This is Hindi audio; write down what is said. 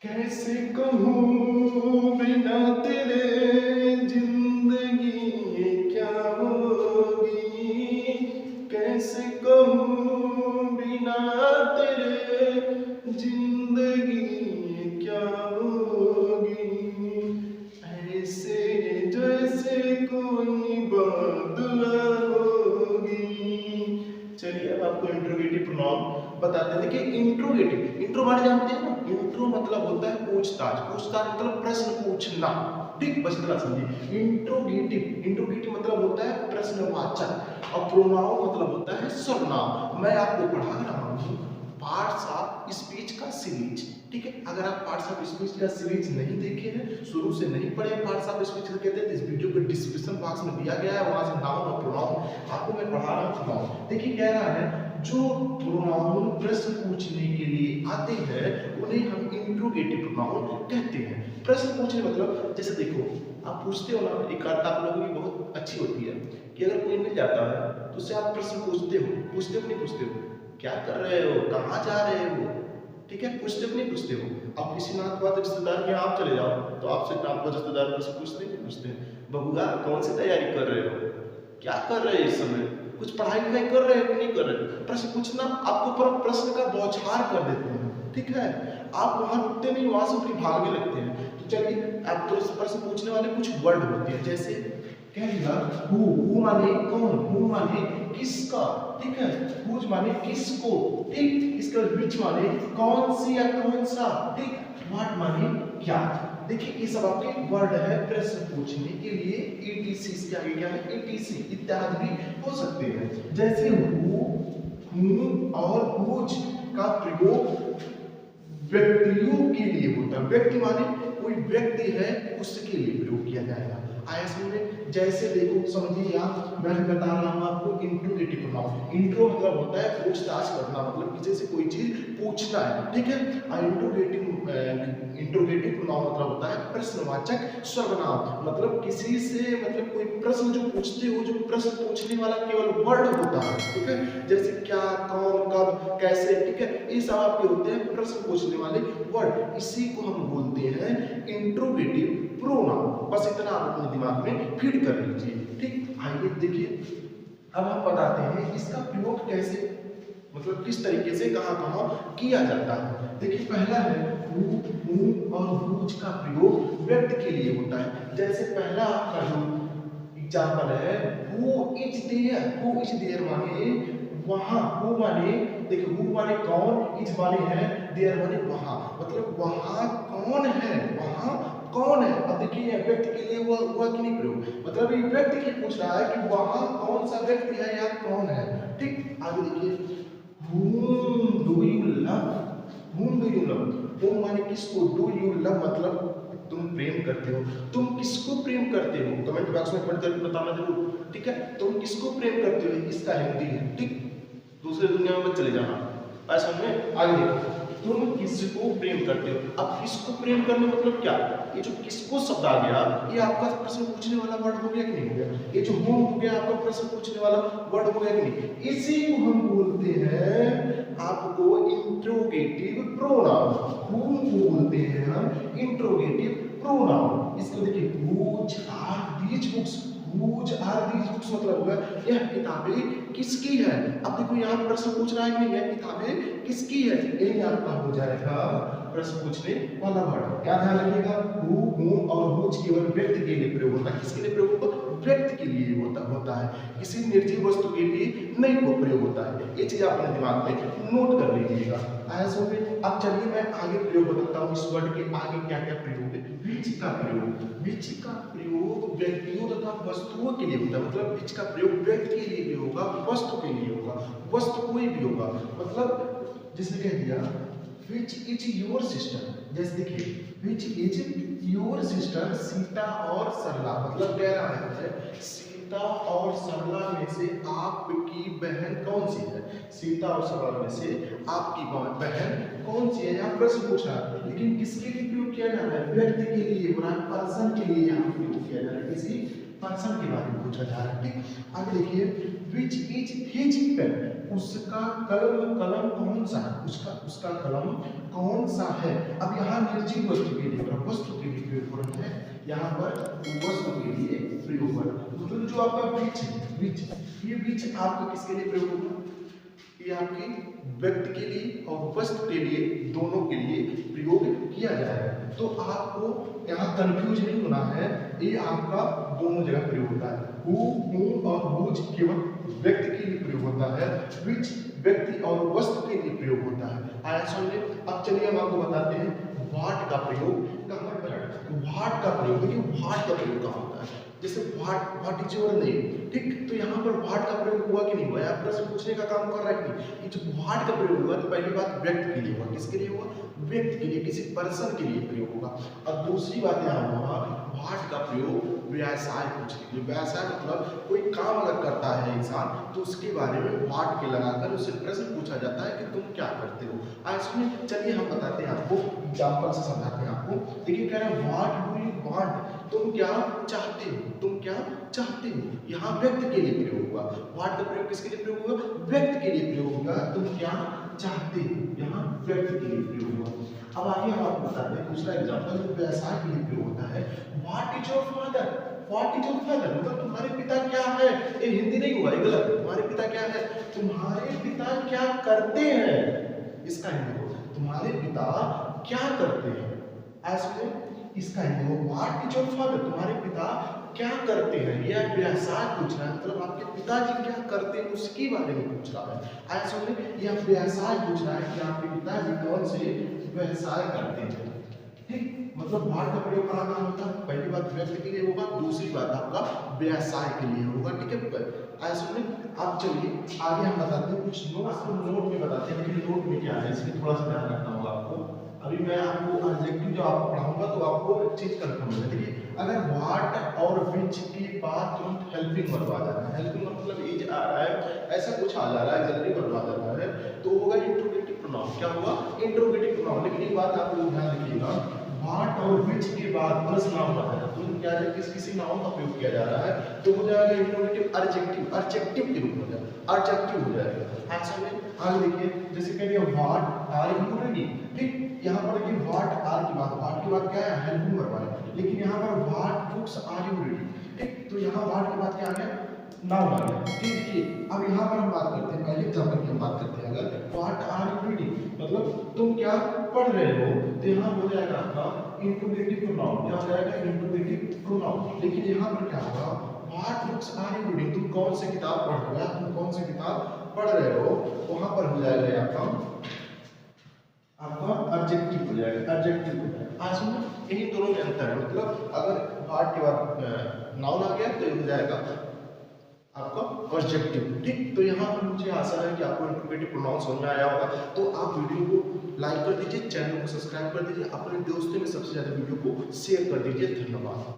कैसे कहूँ बिना तेरे जिंदगी क्या होगी। कैसे कहूँ बिना तेरे जिंदगी क्या होगी। ऐसे जैसे कोई बात ना होगी। चलिए अब आपको इंट्रोगेटिव प्रोनाउन बताते हैं। देखिए इंट्रो वर्ड जानते हैं ना। इंट्रो मतलब होता है पूछताछ। पूछताछ मतलब प्रश्न पूछना। ठीक, बस इतना समझिए। इंट्रोगेटिव मतलब होता है प्रश्नवाचक और प्रोनाउन मतलब होता है सर्वनाम। मैं आपको पढ़ा रहा हूँ पार्ट्स ऑफ स्पीच का सीरीज। ठीक है, अगर आप पार्ट्स ऑफ स्पीच का सीरीज नहीं देखे हैं, शुरू से नहीं पढ़े पार्ट्स ऑफ स्पीच कहते हैं, तो इस वीडियो को डिस्क्रिप्शन बॉक्स में दिया गया है, वहां से नाउन और प्रोनाउन आपको मैं पढ़ा रहा हूँ। नाउन देखिए कह रहा है जो प्रोनाउन प्रश्न पूछने के लिए आते हैं उन्हें हम इंट्रोगेटिव प्रोनाउन कहते हैं। प्रश्न पूछने मतलब जैसे देखो आप पूछते हो ना, एक बात आप लोगों की बहुत अच्छी होती है कि अगर कोई मिल जाता है तो उससे आप प्रश्न पूछते हो नहीं पूछते हो, क्या कर रहे हो, कहाँ जा रहे हो। ठीक है, पूछते हो नहीं पूछते हो। अब किसी नाथ बात रिश्तेदार के यहाँ आप चले जाओ तो आपसे नाथ बात रिश्तेदार प्रश्न पूछते नहीं पूछते, बबुआ कौन सी तैयारी कर रहे हो, क्या कर रहे हैं इस समय, कुछ पढ़ाई लिखाई कर रहे हैं कि नहीं कर रहे। प्रश्न पूछना आपको ऊपर प्रश्न का बौछार कर देते हैं। ठीक है, आप वहां रुकते नहीं, वहां से उठ के भागने लगते हैं। तो चलिए आप तो प्रश्न पूछने वाले कुछ वर्ड होते हैं, जैसे कह दिया हु माने कौन, हु माने किसका। ठीक है, हुज माने किसको। ठीक, इसका विच माने कौन सी या कौन सा। ठीक, व्हाट माने क्या। देखिए ये सब आपके वर्ड है प्रश्न पूछने के लिए। ईटीसी इसके आगे क्या है, ईटीसी इत्यादि भी हो सकते हैं। जैसे हु और हुज का प्रयोग व्यक्तियों के लिए होता है। व्यक्ति माने कोई व्यक्ति है उसके लिए प्रयोग किया जाएगा। आया समझ में। जैसे देखो समझिए आप, मैं बता रहा हूं आपको इंट्रोगेटिव प्रोनाउन। इंट्रो मतलब होता है पूछताछ करना, मतलब किसी से कोई चीज पूछना है। ठीक है, इंट्रोगेटिव प्रोनाउन मतलब होता है प्रश्नवाचक सर्वनाम। मतलब किसी से मतलब कोई प्रश्न जो पूछते हो, जो प्रश्न पूछने वाला केवल वर्ड होता है। ठीक है, जैसे क्या, कौन, कब, कैसे। ठीक है, ये सब आपके होते हैं प्रश्न पूछने वाले वर्ड। इसी को हम बोलते हैं इंट्रोगेटिव प्रोनाउन। बस इतना आप अपने दिमाग में फीड कर लीजिए। ठीक, आइए देखिए अब हम बताते हैं इसका प्रयोग कैसे, मतलब किस तरीके से कहां कहां किया जाता है। देखिए पहला है हु और हुज का प्रयोग व्यक्ति के लिए होता है। जैसे पहला आपका जो एग्जाम्पल है हु इज देयर माने वहां। हु माने देखिए, हु माने कौन, इज माने है, देयर माने वहां। मतलब वहां कौन है, वहां कौन है। अब देखिए ये व्यक्ति के लिए हुआ कि नहीं प्रयोग, मतलब ये व्यक्ति के पूछ रहा है कि वहां कौन सा व्यक्ति है या कौन है। ठीक, आगे देखिए whom do you love, whom do you love। whom माने किसको, do you love मतलब तुम प्रेम करते हो। तुम किसको प्रेम करते हो, कमेंट बॉक्स में कमेंट करके बताना जरूर। ठीक है, तुम किसको प्रेम करते हो, इसका हिंदी है। ठीक, दूसरे दुनिया में मत चले जाना। ऐसा में आगे देखो, तुम किसको प्रेम करते हो। अब किसको प्रेम करने मतलब क्या, ये जो किसको शब्द आ गया ये आपका प्रश्न पूछने वाला वर्ड हो गया कि नहीं हो गया। ये जो होम हो गया आपका प्रश्न पूछने वाला वर्ड हो गया कि नहीं। इसी को हम बोलते हैं आपको इंट्रोगेटिव प्रोनाउन। होम को बोलते हैं हम इंट्रोगेटिव प्रोनाउन। इसको देखिए which are these books. Which are these books मतलब होगा यह किताबें किसकी है। अब देखो यहाँ प्रश्न पूछ रहा है कि नहीं, यह किताबें किसकी है, यही आपका हो जाएगा प्रश्न पूछने वाला वर्ड। क्या ध्यान रखिएगा, हु, whom और व्हिच केवल व्यक्ति के लिए प्रयोग होता है। किसके लिए प्रयोग होता है, व्यक्ति के लिए होता है, किसी निर्जीव वस्तु के लिए नहीं प्रयोग होता है। ये चीज अपने दिमाग में नोट कर लीजिएगा। ऐसे में अब चलिए मैं आगे प्रयोग बताता हूँ इस वर्ड के आगे क्या क्या प्रयोग है। विच का प्रयोग, विच का प्रयोग व्यक्तियों तथा वस्तुओं के लिए होता है। मतलब विच का प्रयोग व्यक्ति के लिए भी होगा, वस्तु के लिए होगा, वस्तु कोई भी होगा। मतलब जिसने कह दिया विच इज योर सिस्टर। जैसे देखिए which is your sister, Sita और सरला। मतलब कह रहा है सीता और सरला में से आपकी बहन कौन सी है। सीता और सरला में से आपकी बहन कौन सी है, यहाँ प्रश्न पूछ रहा है। लेकिन किसके लिए प्रयोग किया जा रहा है, व्यक्ति के लिए हो रहा है, पर्सन के लिए यहाँ प्रयोग किया जा रहा है, किसी पर्सन के बारे में पूछा जा रहा है। ठीक, आगे देखिए, विच इज हिज पेन, उसका कलम कौन सा है, उसका कलम कौन सा है। अब यहाँ निर्जीव वस्तु के लिए वस्तु के लिए प्रयोग हो रहा है, यहाँ पर वस्तु के लिए प्रयोग हो रहा है। मतलब जो आपका विच, ये विच आपका किसके लिए प्रयोग होगा, ये आपके व्यक्ति के लिए और वस्तु के लिए, दोनों के लिए प्रयोग किया जाएगा। तो आपको यहाँ कंफ्यूज नहीं होना है, ये आपका दोनों जगह प्रयोग होता है। हु और हुज केवल व्यक्ति के लिए प्रयोग होता है, विच व्यक्ति और वस्तु के लिए प्रयोग होता है। आया समझे। अब चलिए हम आपको बताते हैं व्हाट का प्रयोग कहाँ पर है। व्हाट का प्रयोग, देखिए व्हाट का प्रयोग कहाँ होता है। जैसे व्हाट इज योर नेम, ठीक, तो यहाँ पर व्हाट का प्रयोग हुआ कि नहीं हुआ, आप प्रश्न पूछने का काम कर रहा है कि नहीं। ये जो व्हाट का प्रयोग हुआ तो पहली बात व्यक्ति के लिए हुआ, किसके लिए हुआ, व्यक्ति के लिए, किसी पर्सन के लिए प्रयोग होगा। और दूसरी बात यहाँ हुआ व्हाट का प्रयोग व्यवसाय पूछने के लिए। व्यवसाय मतलब कोई काम अगर करता है इंसान तो उसके बारे में व्हाट के लगाकर उससे प्रश्न पूछा जाता है कि तुम क्या करते हो। इसमें चलिए हम बताते हैं आपको, एग्जाम्पल से समझाते हैं आपको। देखिए कह रहे हैं व्हाट डू यू वांट, तुम क्या चाहते हो, तुम क्या चाहते हो। यहाँ व्यक्ति के लिए प्रयोग हुआ, व्हाट का प्रयोग किसके लिए प्रयोग हुआ, व्यक्ति के लिए प्रयोग होगा, तुम क्या चाहते हो, यहाँ व्यक्ति के लिए प्रयोग हुआ। अब आगे हम आपको बताते हैं दूसरा एग्जांपल जो व्यवसाय के लिए प्रयोग होता है। What is your father, what is your father मतलब तुम्हारे पिता क्या है। ये हिंदी नहीं हुआ, ये गलत। तुम्हारे पिता क्या है, तुम्हारे पिता क्या करते हैं, इसका हिंदी हो तुम्हारे पिता क्या करते हैं। ऐसे इसका हिंदी हो व्हाट इज योर फादर, तुम्हारे पिता क्या करते हैं। यह व्यवसाय पूछ रहा है, मतलब आपके पिताजी क्या करते हैं उसके बारे में पूछ रहा है। ऐसा यह व्यवसाय पूछ रहा है कि आपके पिताजी कौन से व्यवसाय करते हैं। ठीक, मतलब व्हाट का प्रयोग कहाँ कहाँ होता है, पहली बात व्यक्ति के लिए होगा, दूसरी बात आपका व्यवसाय के लिए होगा। ठीक है, ऐसे में आप चलिए आगे हम बताते हैं कुछ नोट में बताते हैं, लेकिन नोट में क्या है इसमें थोड़ा सा ध्यान रखना होगा आपको। अभी मैं आपको एडजेक्टिव जो आपको पढ़ाऊंगा तो आपको एक चीज कंफर्म होगा। देखिए अगर व्हाट और विच के बाद तुरंत हेल्पिंग वर्ब आ जाता है, हेल्पिंग मतलब इज आ रहा है, ऐसा कुछ आ जा रहा है, जल्दी वर्ब आ जा रहा है, तो होगा इंट्रोगेटिव प्रोनाउन। क्या होगा, इंट्रोगेटिव प्रोनाउन। लेकिन एक बात आप लोग ध्यान रखिएगा, व्हाट और विच के बाद प्लस नाउन आता है तो क्या है, किसी नाउन का प्रयोग किया जा रहा है तो हो जाएगा इंट्रोगेटिव एडजेक्टिव, एडजेक्टिव के रूप में हो जाएगा, एडजेक्टिव हो जाएगा। ऐसा में आगे देखिए जैसे कह दिया व्हाट आर यू रेडी। ठीक, यहाँ पर देखिए व्हाट आर की बात, व्हाट के बाद क्या है, हेल्पिंग वर्ब है, लेकिन यहाँ पर what books are you ready. ठीक, तो यहाँ व्हाट के बाद क्या आ गया, नाउन आ गया। ठीक, देखिए अब यहाँ पर हम बात करते हैं, पहले एग्जांपल की हम बात करते हैं। अगर व्हाट आर यू रीडिंग मतलब तुम क्या पढ़ रहे हो, तो यहाँ हो जाएगा आपका इंट्रोगेटिव प्रोनाउन। क्या हो जाएगा, इंट्रोगेटिव प्रोनाउन। लेकिन यहाँ पर क्या होगा, what books are you reading, तुम कौन सी किताब पढ़ रहे हो, तुम कौन सी किताब पढ़ रहे हो, वहां पर हो जाएगा आपका एडजेक्टिव हो जाएगा, एडजेक्टिव हो जाएगा। आज सुनो, इन्हीं दोनों में अंतर है, मतलब अगर व्हाट के बाद नाउन आ गया तो ये हो जाएगा आपका एडजेक्टिव। ठीक, तो यहाँ पर मुझे आशा है कि आपको इंट्रोगेटिव प्रोनाउन समझ में आया होगा। तो आप वीडियो को लाइक कर दीजिए, चैनल को सब्सक्राइब कर दीजिए, अपने दोस्तों में सबसे ज्यादा वीडियो को शेयर कर दीजिए। धन्यवाद।